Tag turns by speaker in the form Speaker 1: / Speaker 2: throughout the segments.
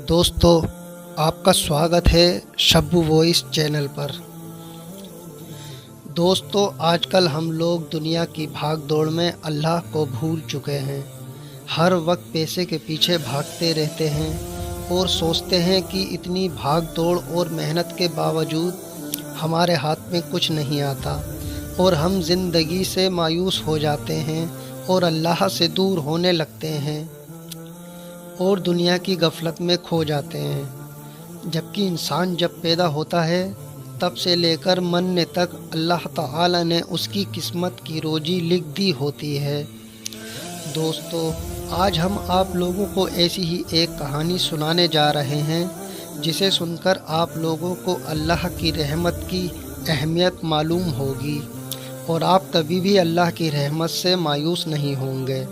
Speaker 1: दोस्तों, आपका स्वागत है शब्बू वॉइस चैनल पर। दोस्तों, आजकल हम लोग दुनिया की भाग दौड़ में अल्लाह को भूल चुके हैं। हर वक्त पैसे के पीछे भागते रहते हैं और सोचते हैं कि इतनी भाग दौड़ और मेहनत के बावजूद हमारे हाथ में कुछ नहीं आता और हम ज़िंदगी से मायूस हो जाते हैं और अल्लाह से दूर होने लगते हैं और दुनिया की गफलत में खो जाते हैं। जबकि इंसान जब पैदा होता है तब से लेकर मरने तक अल्लाह ताला ने उसकी किस्मत की रोजी लिख दी होती है। दोस्तों, आज हम आप लोगों को ऐसी ही एक कहानी सुनाने जा रहे हैं जिसे सुनकर आप लोगों को अल्लाह की रहमत की अहमियत मालूम होगी और आप कभी भी अल्लाह की रहमत से मायूस नहीं होंगे।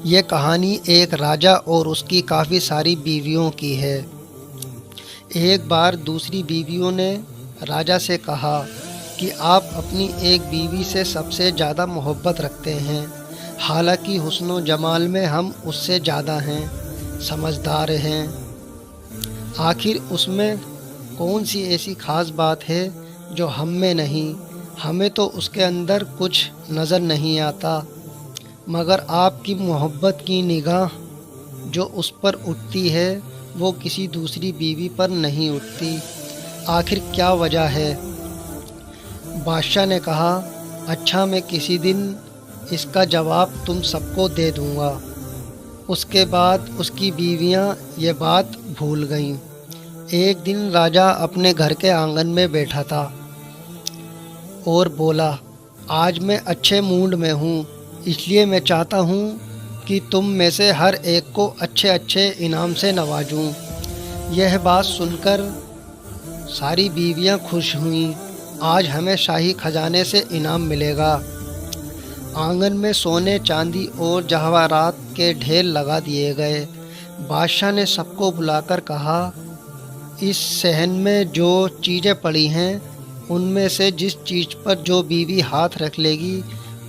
Speaker 1: ये कहानी एक राजा और उसकी काफ़ी सारी बीवियों की है। एक बार दूसरी बीवियों ने राजा से कहा कि आप अपनी एक बीवी से सबसे ज़्यादा मोहब्बत रखते हैं, हालांकि हुस्न व जमाल में हम उससे ज़्यादा हैं, समझदार हैं। आखिर उसमें कौन सी ऐसी ख़ास बात है जो हम में नहीं? हमें तो उसके अंदर कुछ नज़र नहीं आता, मगर आपकी मोहब्बत की निगाह जो उस पर उठती है वो किसी दूसरी बीवी पर नहीं उठती। आखिर क्या वजह है? बादशाह ने कहा, अच्छा, मैं किसी दिन इसका जवाब तुम सबको दे दूंगा। उसके बाद उसकी बीवियां ये बात भूल गईं। एक दिन राजा अपने घर के आंगन में बैठा था और बोला, आज मैं अच्छे मूड में हूँ, इसलिए मैं चाहता हूँ कि तुम में से हर एक को अच्छे अच्छे इनाम से नवाजूँ। यह बात सुनकर सारी बीवियाँ खुश हुईं। आज हमें शाही खजाने से इनाम मिलेगा। आंगन में सोने, चांदी और जवाहरात के ढेर लगा दिए गए। बादशाह ने सबको बुलाकर कहा, इस सहन में जो चीज़ें पड़ी हैं उनमें से जिस चीज़ पर जो बीवी हाथ रख लेगी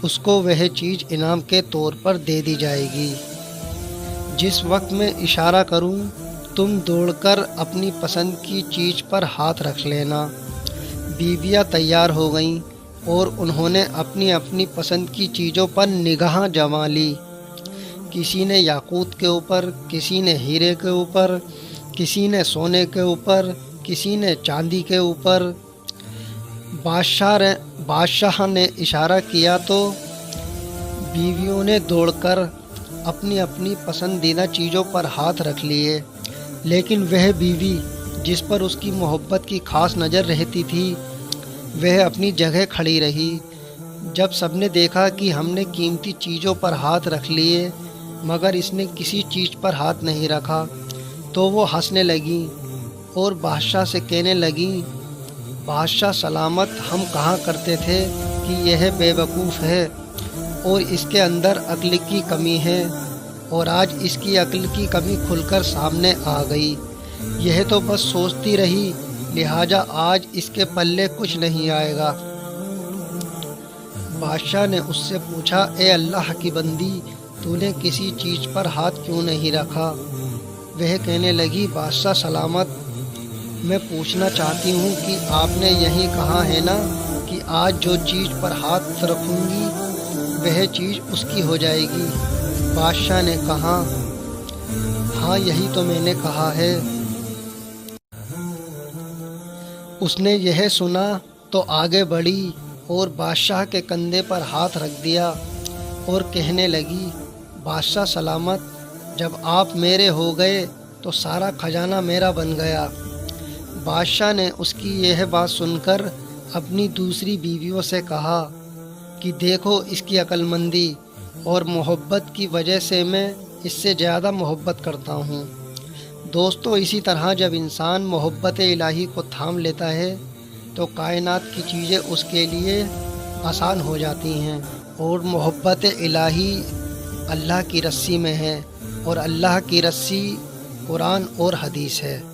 Speaker 1: उसको वह चीज़ इनाम के तौर पर दे दी जाएगी। जिस वक्त मैं इशारा करूं, तुम दौड़कर अपनी पसंद की चीज़ पर हाथ रख लेना। बीवियां तैयार हो गईं और उन्होंने अपनी अपनी पसंद की चीज़ों पर निगाह जमा ली। किसी ने याकूत के ऊपर, किसी ने हीरे के ऊपर, किसी ने सोने के ऊपर, किसी ने चांदी के ऊपर। बादशाह ने इशारा किया तो बीवियों ने दौड़कर अपनी अपनी पसंदीदा चीज़ों पर हाथ रख लिए, लेकिन वह बीवी जिस पर उसकी मोहब्बत की खास नज़र रहती थी वह अपनी जगह खड़ी रही। जब सबने देखा कि हमने कीमती चीज़ों पर हाथ रख लिए मगर इसने किसी चीज़ पर हाथ नहीं रखा, तो वो हंसने लगी और बादशाह से कहने लगी, बादशाह सलामत, हम कहा करते थे कि यह बेवकूफ़ है और इसके अंदर अक्ल की कमी है, और आज इसकी अक्ल की कमी खुलकर सामने आ गई। यह तो बस सोचती रही, लिहाजा आज इसके पल्ले कुछ नहीं आएगा। बादशाह ने उससे पूछा, ए अल्लाह की बंदी, तूने किसी चीज़ पर हाथ क्यों नहीं रखा? वह कहने लगी, बादशाह सलामत, मैं पूछना चाहती हूँ कि आपने यही कहा है ना कि आज जो चीज़ पर हाथ रखूँगी वह चीज़ उसकी हो जाएगी। बादशाह ने कहा, हाँ, यही तो मैंने कहा है। उसने यह सुना तो आगे बढ़ी और बादशाह के कंधे पर हाथ रख दिया और कहने लगी, बादशाह सलामत, जब आप मेरे हो गए तो सारा खजाना मेरा बन गया। बादशाह ने उसकी यह बात सुनकर अपनी दूसरी बीवियों से कहा कि देखो इसकी अक्लमंदी और मोहब्बत की वजह से मैं इससे ज़्यादा मोहब्बत करता हूँ। दोस्तों, इसी तरह जब इंसान मोहब्बत इलाही को थाम लेता है तो कायनात की चीज़ें उसके लिए आसान हो जाती हैं। और मोहब्बत इलाही अल्लाह की रस्सी में है और अल्लाह की रस्सी कुरान और हदीस है।